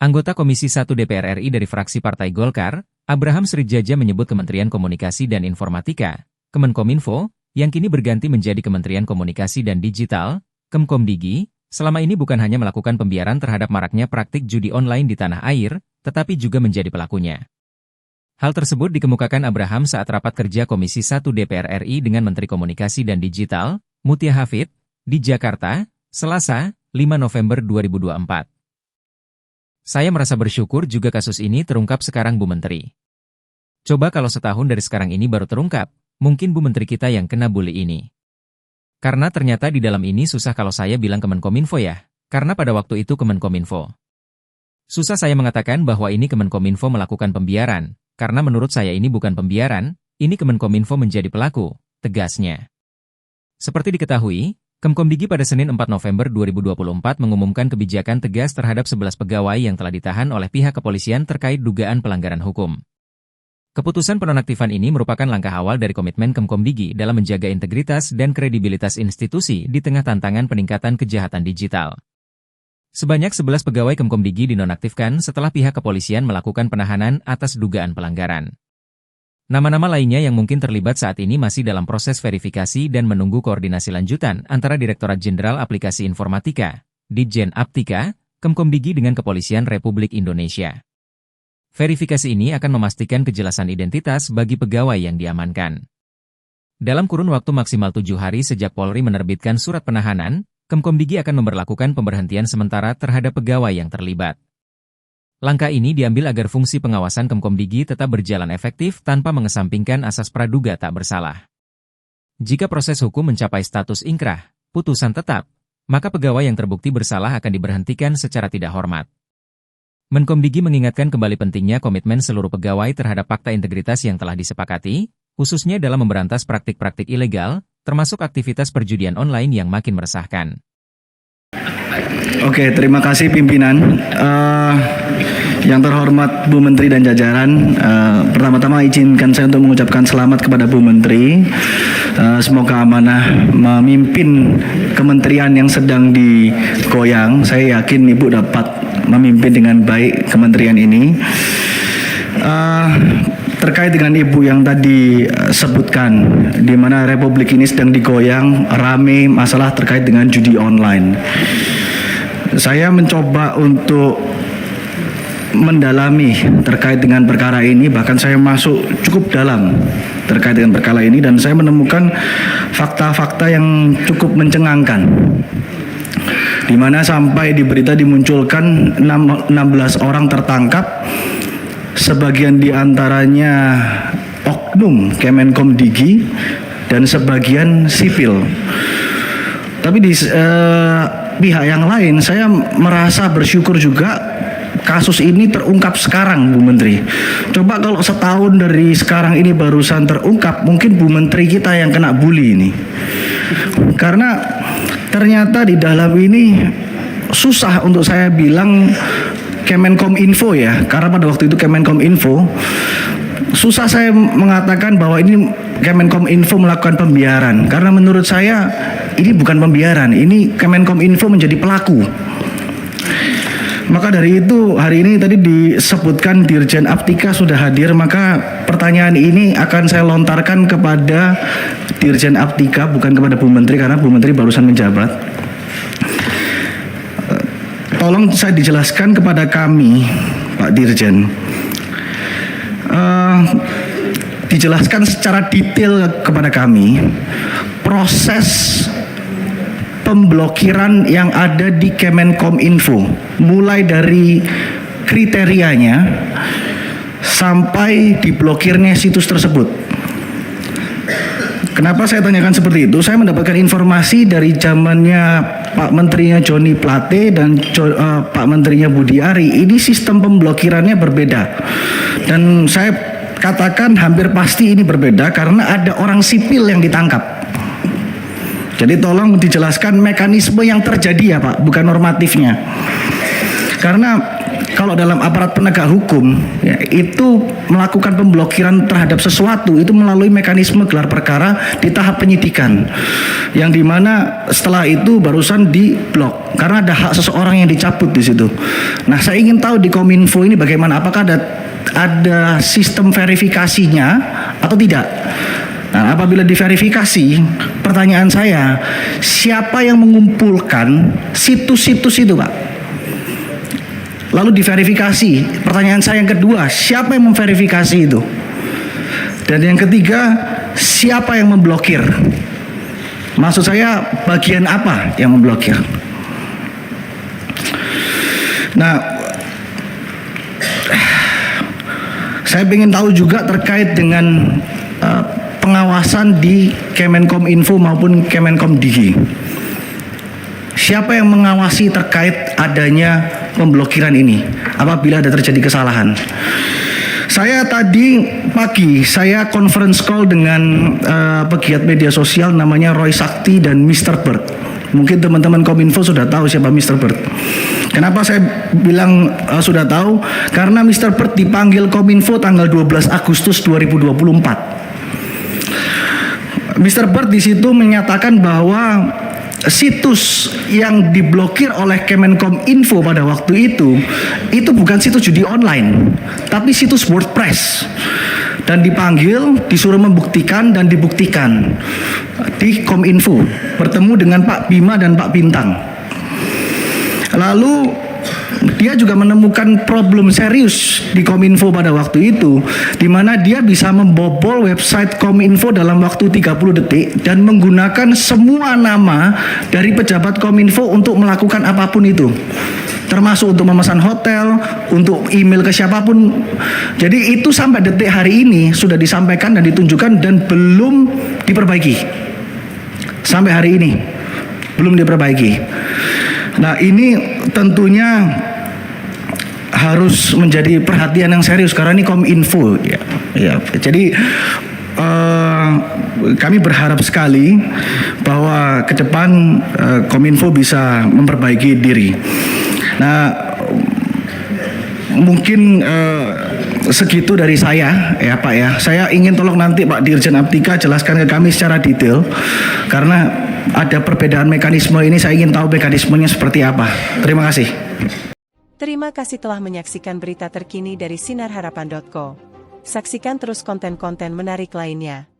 Anggota Komisi 1 DPR RI dari fraksi Partai Golkar, Abraham Sridjaja menyebut Kementerian Komunikasi dan Informatika, Kemenkominfo, yang kini berganti menjadi Kementerian Komunikasi dan Digital, Kemkomdigi, selama ini bukan hanya melakukan pembiaran terhadap maraknya praktik judi online di tanah air, tetapi juga menjadi pelakunya. Hal tersebut dikemukakan Abraham saat rapat kerja Komisi 1 DPR RI dengan Menteri Komunikasi dan Digital, Mutia Hafid, di Jakarta, Selasa, 5 November 2024. Saya merasa bersyukur juga kasus ini terungkap sekarang Bu Menteri. Coba kalau setahun dari sekarang ini baru terungkap, mungkin Bu Menteri kita yang kena bully ini. Karena ternyata di dalam ini susah kalau saya bilang Kemenkominfo ya, karena pada waktu itu Kemenkominfo. Susah saya mengatakan bahwa ini Kemenkominfo melakukan pembiaran, karena menurut saya ini bukan pembiaran, ini Kemenkominfo menjadi pelaku, tegasnya. Seperti diketahui, Kemkomdigi pada Senin 4 November 2024 mengumumkan kebijakan tegas terhadap 11 pegawai yang telah ditahan oleh pihak kepolisian terkait dugaan pelanggaran hukum. Keputusan penonaktifan ini merupakan langkah awal dari komitmen Kemkomdigi dalam menjaga integritas dan kredibilitas institusi di tengah tantangan peningkatan kejahatan digital. Sebanyak 11 pegawai Kemkomdigi dinonaktifkan setelah pihak kepolisian melakukan penahanan atas dugaan pelanggaran. Nama-nama lainnya yang mungkin terlibat saat ini masih dalam proses verifikasi dan menunggu koordinasi lanjutan antara Direktorat Jenderal Aplikasi Informatika, Ditjen Aptika, Kemkomdigi dengan Kepolisian Republik Indonesia. Verifikasi ini akan memastikan kejelasan identitas bagi pegawai yang diamankan. Dalam kurun waktu maksimal 7 hari sejak Polri menerbitkan surat penahanan, Kemkomdigi akan memberlakukan pemberhentian sementara terhadap pegawai yang terlibat. Langkah ini diambil agar fungsi pengawasan Kemkomdigi tetap berjalan efektif tanpa mengesampingkan asas praduga tak bersalah. Jika proses hukum mencapai status ingkrah, putusan tetap, maka pegawai yang terbukti bersalah akan diberhentikan secara tidak hormat. Menkomdigi mengingatkan kembali pentingnya komitmen seluruh pegawai terhadap fakta integritas yang telah disepakati, khususnya dalam memberantas praktik-praktik ilegal, termasuk aktivitas perjudian online yang makin meresahkan. Oke, terima kasih pimpinan. Yang terhormat Bu Menteri dan jajaran, pertama-tama izinkan saya untuk mengucapkan selamat kepada Bu Menteri. Semoga amanah memimpin kementerian yang sedang digoyang. Saya yakin Ibu dapat memimpin dengan baik kementerian ini. Terkait dengan Ibu yang tadi sebutkan, di mana Republik ini sedang digoyang, rame masalah terkait dengan judi online. Saya mencoba untuk mendalami terkait dengan perkara ini, bahkan saya masuk cukup dalam terkait dengan perkara ini, dan saya menemukan fakta-fakta yang cukup mencengangkan, di mana sampai di berita dimunculkan 16 orang tertangkap, sebagian diantaranya oknum Kemenkomdigi dan sebagian sipil. Tapi di pihak yang lain, saya merasa bersyukur juga kasus ini terungkap sekarang, Bu Menteri. Coba kalau setahun dari sekarang ini barusan terungkap, mungkin Bu Menteri kita yang kena bully ini. Karena ternyata di dalam ini susah untuk saya bilang Kemenkominfo ya, karena pada waktu itu Kemenkominfo, susah saya mengatakan bahwa ini Kemenkominfo melakukan pembiaran, karena menurut saya ini bukan pembiaran, ini Kemenkominfo menjadi pelaku. Maka dari itu hari ini tadi disebutkan Dirjen Aptika sudah hadir, maka pertanyaan ini akan saya lontarkan kepada Dirjen Aptika, bukan kepada Bu Menteri, karena Bu Menteri barusan menjabat. Tolong saya dijelaskan kepada kami, Pak Dirjen, dijelaskan secara detail kepada kami proses pemblokiran yang ada di Kemenkominfo, mulai dari kriterianya sampai diblokirnya situs tersebut. Kenapa saya tanyakan seperti itu? Saya mendapatkan informasi dari zamannya Pak Menterinya Joni Plate dan Pak Menterinya Budi Ari, ini sistem pemblokirannya berbeda. Dan saya katakan hampir pasti ini berbeda karena ada orang sipil yang ditangkap. Jadi tolong dijelaskan mekanisme yang terjadi ya Pak, bukan normatifnya. Karena kalau dalam aparat penegak hukum ya, itu melakukan pemblokiran terhadap sesuatu itu melalui mekanisme gelar perkara di tahap penyidikan, yang dimana setelah itu barusan diblok karena ada hak seseorang yang dicabut di situ. Nah, saya ingin tahu di Kominfo ini bagaimana, apakah ada sistem verifikasinya atau tidak? Nah, apabila diverifikasi, pertanyaan saya, siapa yang mengumpulkan situs-situs itu, Pak? Lalu diverifikasi. Pertanyaan saya yang kedua, siapa yang memverifikasi itu? Dan yang ketiga, siapa yang memblokir? Maksud saya, bagian apa yang memblokir? Nah, saya ingin tahu juga terkait dengan pengawasan di Kemenkominfo maupun Kemenkomdigi. Siapa yang mengawasi terkait adanya pemblokiran ini apabila ada terjadi kesalahan? Saya tadi pagi saya conference call dengan pegiat media sosial namanya Roy Sakti dan Mr. Bird. Mungkin teman-teman Kominfo sudah tahu siapa Mr. Bird. Kenapa saya bilang sudah tahu? Karena Mr. Bird dipanggil Kominfo tanggal 12 Agustus 2024. Mr. Bird di situ menyatakan bahwa situs yang diblokir oleh Kemenkominfo pada waktu itu bukan situs judi online, tapi situs WordPress. Dan dipanggil, disuruh membuktikan dan dibuktikan di Kominfo, bertemu dengan Pak Bima dan Pak Bintang. Lalu dia juga menemukan problem serius di Kominfo pada waktu itu, di mana dia bisa membobol website Kominfo dalam waktu 30 detik dan menggunakan semua nama dari pejabat Kominfo untuk melakukan apapun itu, termasuk untuk memesan hotel, untuk email ke siapapun. Jadi itu sampai detik hari ini sudah disampaikan dan ditunjukkan dan belum diperbaiki. Sampai hari ini belum diperbaiki. Nah, ini tentunya harus menjadi perhatian yang serius karena ini Kominfo ya. Jadi kami berharap sekali bahwa ke depan Kominfo bisa memperbaiki diri. Nah, mungkin segitu dari saya ya Pak ya. Saya ingin tolong nanti Pak Dirjen Aptika jelaskan ke kami secara detail, karena ada perbedaan mekanisme ini, saya ingin tahu mekanismenya seperti apa. Terima kasih. Terima kasih telah menyaksikan berita terkini dari sinarharapan.co. Saksikan terus konten-konten menarik lainnya.